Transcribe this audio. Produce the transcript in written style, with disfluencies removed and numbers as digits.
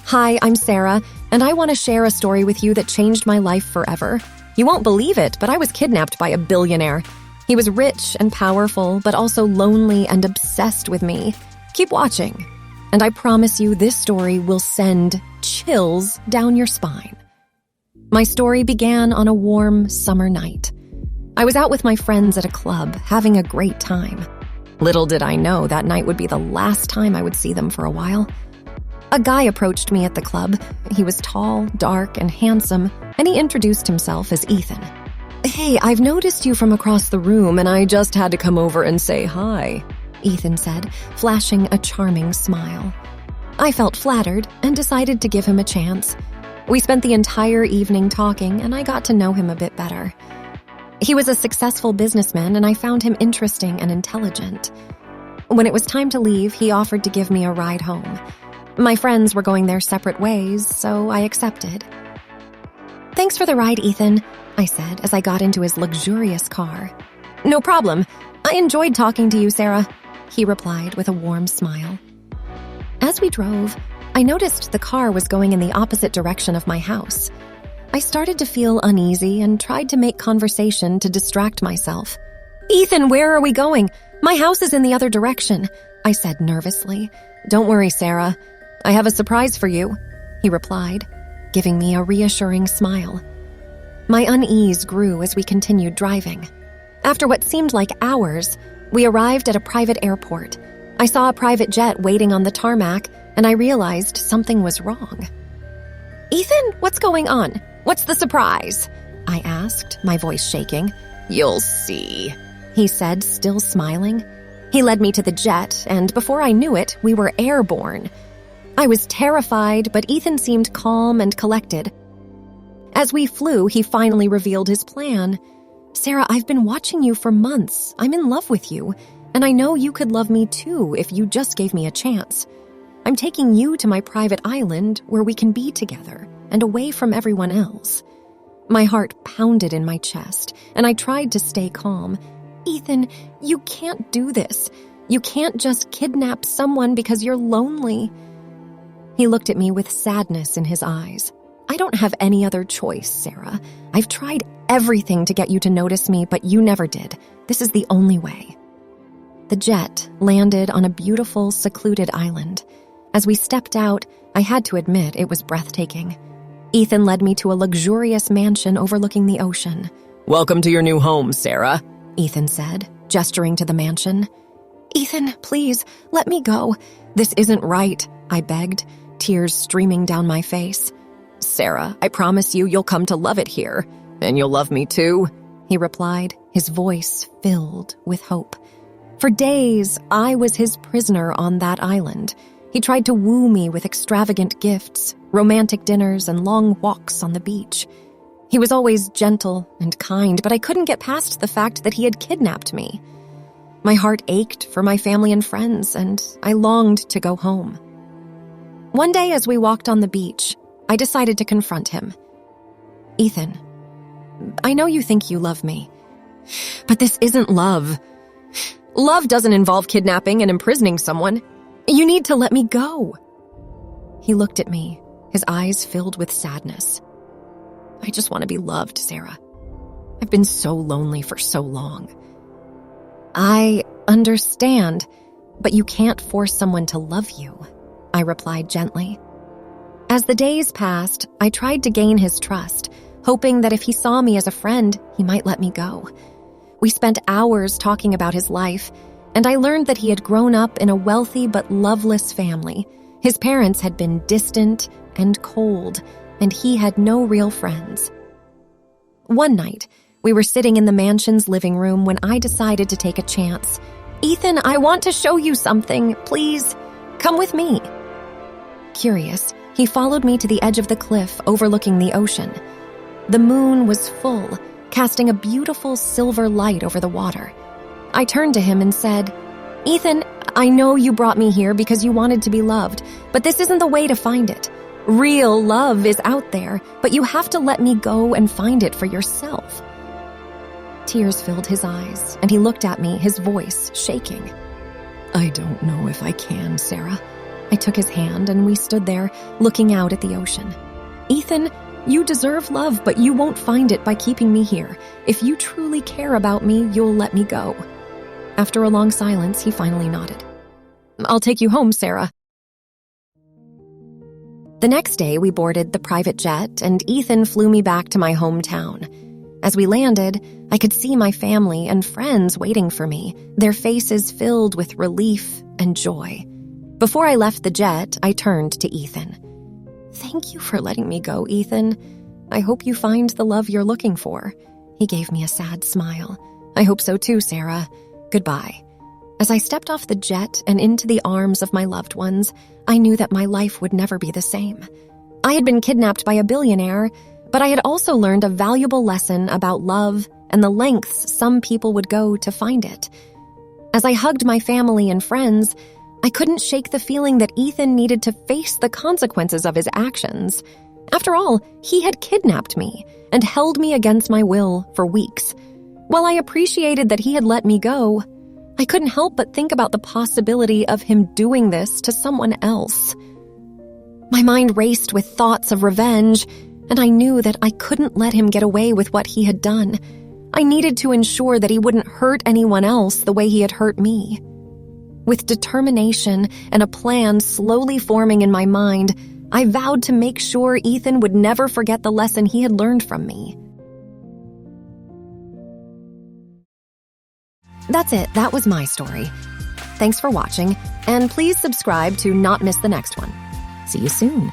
Hi, I'm Sarah, and I want to share a story with you that changed my life forever. You won't believe it, but I was kidnapped by a billionaire. He was rich and powerful, but also lonely and obsessed with me. Keep watching, and I promise you this story will send chills down your spine. My story began on a warm summer night. I was out with my friends at a club, having a great time. Little did I know that night would be the last time I would see them for a while. A guy approached me at the club. He was tall, dark, and handsome, and he introduced himself as Ethan. "Hey, I've noticed you from across the room, and I just had to come over and say hi," Ethan said, flashing a charming smile. I felt flattered and decided to give him a chance. We spent the entire evening talking, and I got to know him a bit better. He was a successful businessman, and I found him interesting and intelligent. When it was time to leave, he offered to give me a ride home. My friends were going their separate ways, so I accepted. "Thanks for the ride, Ethan," I said as I got into his luxurious car. "No problem. I enjoyed talking to you, Sarah," he replied with a warm smile. As we drove, I noticed the car was going in the opposite direction of my house. I started to feel uneasy and tried to make conversation to distract myself. "Ethan, where are we going? My house is in the other direction," I said nervously. "Don't worry, Sarah. I have a surprise for you," he replied, giving me a reassuring smile. My unease grew as we continued driving. After what seemed like hours, we arrived at a private airport. I saw a private jet waiting on the tarmac, and I realized something was wrong. "Ethan, what's going on? What's the surprise?" I asked, my voice shaking. "You'll see," he said, still smiling. He led me to the jet, and before I knew it, we were airborne. I was terrified, but Ethan seemed calm and collected. As we flew, he finally revealed his plan. "Sarah, I've been watching you for months. I'm in love with you, and I know you could love me too if you just gave me a chance. I'm taking you to my private island where we can be together and away from everyone else." My heart pounded in my chest, and I tried to stay calm. "Ethan, you can't do this. You can't just kidnap someone because you're lonely." He looked at me with sadness in his eyes. "I don't have any other choice, Sarah. I've tried everything to get you to notice me, but you never did. This is the only way." The jet landed on a beautiful, secluded island. As we stepped out, I had to admit it was breathtaking. Ethan led me to a luxurious mansion overlooking the ocean. "Welcome to your new home, Sarah," Ethan said, gesturing to the mansion. "Ethan, please, let me go. This isn't right," I begged, tears streaming down my face. "Sarah, I promise you'll come to love it here, and you'll love me too," he replied, his voice filled with hope. For days, I was his prisoner on that island. He tried to woo me with extravagant gifts, romantic dinners, and long walks on the beach. He was always gentle and kind, but I couldn't get past the fact that he had kidnapped me. My heart ached for my family and friends, and I longed to go home. One day as we walked on the beach, I decided to confront him. "Ethan, I know you think you love me, but this isn't love. Love doesn't involve kidnapping and imprisoning someone. You need to let me go." He looked at me, his eyes filled with sadness. "I just want to be loved, Sarah. I've been so lonely for so long." "I understand, but you can't force someone to love you," I replied gently. As the days passed, I tried to gain his trust, hoping that if he saw me as a friend, he might let me go. We spent hours talking about his life, and I learned that he had grown up in a wealthy but loveless family. His parents had been distant and cold, and he had no real friends. One night, we were sitting in the mansion's living room when I decided to take a chance. "Ethan, I want to show you something. Please, come with me." Curious, he followed me to the edge of the cliff overlooking the ocean. The moon was full, casting a beautiful silver light over the water. I turned to him and said, "Ethan, I know you brought me here because you wanted to be loved, but this isn't the way to find it. Real love is out there, but you have to let me go and find it for yourself." Tears filled his eyes, and he looked at me, his voice shaking. "I don't know if I can, Sarah. I took his hand and we stood there, looking out at the ocean. "Ethan, you deserve love, but you won't find it by keeping me here. If you truly care about me, you'll let me go." After a long silence, he finally nodded. "I'll take you home, Sarah." The next day, we boarded the private jet, and Ethan flew me back to my hometown. As we landed, I could see my family and friends waiting for me, their faces filled with relief and joy. Before I left the jet, I turned to Ethan. "Thank you for letting me go, Ethan. I hope you find the love you're looking for." He gave me a sad smile. "I hope so too, Sarah. Goodbye." As I stepped off the jet and into the arms of my loved ones, I knew that my life would never be the same. I had been kidnapped by a billionaire, but I had also learned a valuable lesson about love and the lengths some people would go to find it. As I hugged my family and friends, I couldn't shake the feeling that Ethan needed to face the consequences of his actions. After all, he had kidnapped me and held me against my will for weeks. While I appreciated that he had let me go, I couldn't help but think about the possibility of him doing this to someone else. My mind raced with thoughts of revenge, and I knew that I couldn't let him get away with what he had done. I needed to ensure that he wouldn't hurt anyone else the way he had hurt me. With determination and a plan slowly forming in my mind, I vowed to make sure Ethan would never forget the lesson he had learned from me. That's it. That was my story. Thanks for watching, and please subscribe to not miss the next one. See you soon.